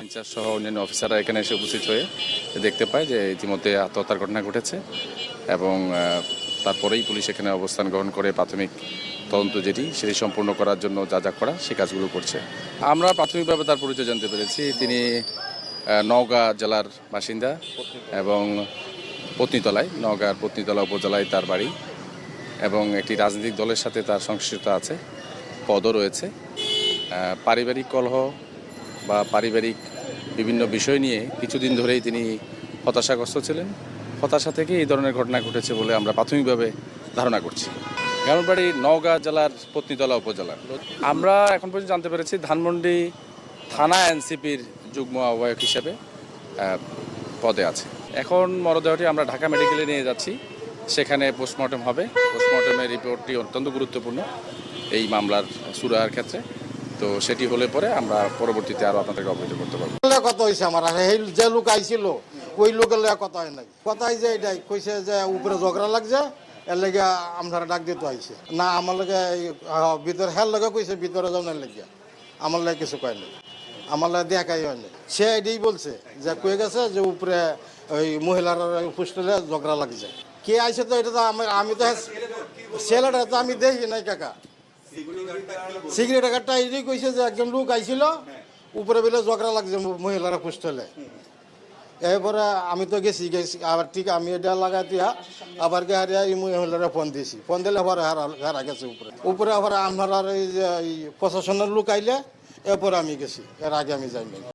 In charge সহ অন্যান্য অফিসাররা এখানে এসে উপস্থিত হয়ে দেখতে পায় যে ইতিমধ্যে আত্মহত্যার ঘটনা ঘটেছে এবং তারপরেই পুলিশ এখানে অবস্থান গ্রহণ করে প্রাথমিক তদন্ত সেটি সম্পূর্ণ করার জন্য যা যা করা সে কাজগুলো করছে। আমরা প্রাথমিকভাবে তার পরিচয় জানতে পেরেছি, তিনি নওগাঁ জেলার বাসিন্দা এবং নওগাঁর পত্নীতলা উপজেলায় তার বাড়ি এবং একটি রাজনৈতিক দলের সাথে তার সংশ্লিষ্টতা আছে, পদও রয়েছে। পারিবারিক কলহ বা পারিবারিক বিভিন্ন বিষয় নিয়ে কিছুদিন ধরেই তিনি হতাশাগ্রস্ত ছিলেন। হতাশা থেকে এই ধরনের ঘটনা ঘটেছে বলে আমরা প্রাথমিকভাবে ধারণা করছি। গ্রামের বাড়ি নওগাঁ জেলার পত্নীতলা উপজেলার। আমরা এখন পর্যন্ত জানতে পেরেছি ধানমন্ডি থানা এনসিপির যুগ্ম আহ্বায়ক হিসেবে পদে আছে। এখন মরদেহটি আমরা ঢাকা মেডিকেলে নিয়ে যাচ্ছি, সেখানে পোস্টমর্টেম হবে। পোস্টমর্টেমের রিপোর্টটি অত্যন্ত গুরুত্বপূর্ণ এই মামলার সুরাহার ক্ষেত্রে। তো সেটি হলে পরে আমরা পরবর্তীতে আরও আপনাদেরকে অবহিত করতে পারবো। কথা হয়েছে আমার যে লোক আইছিল ওই লোকের কথা হয় নাই, কথা যে এটাই কইছে যে উপরে ঝগড়া লাগছে, এর লেগে আমরা ডাক দিতে আইছে না। আমার লগে ভিতরে হেল লগে কইছে ভিতরে যাওয়ার লেগে, আমার লাগে কিছু কয় নাই, আমার লাগে দেখাই হয়নি। সে এটাই বলছে যে কয়ে গেছে যে উপরে ওই মহিলার হোস্টেলে ঝগড়া লাগছে। কে আইছে তো এটা তো আমি তো ছেলেটা তো আমি দেখি নাই কাকা। সিগারেট গাড়িটা এটাই কইছে যে একজন লোক আইছিল উপরে বেলে ঝগড়া লাগছে মহিলারা হোস্টেলে। এরপরে আমি তো গেছি আবার ঠিক আমি এটা লাগাই দিয়া আবার হারিয়া এই মহিলারা ফোন দিয়েছি। ফোন দিলে আবার হারা গেছে উপরে আবার আমার এই যে প্রশাসনের লোক আইলে এরপরে আমি গেছি, এর আগে আমি যাইনি।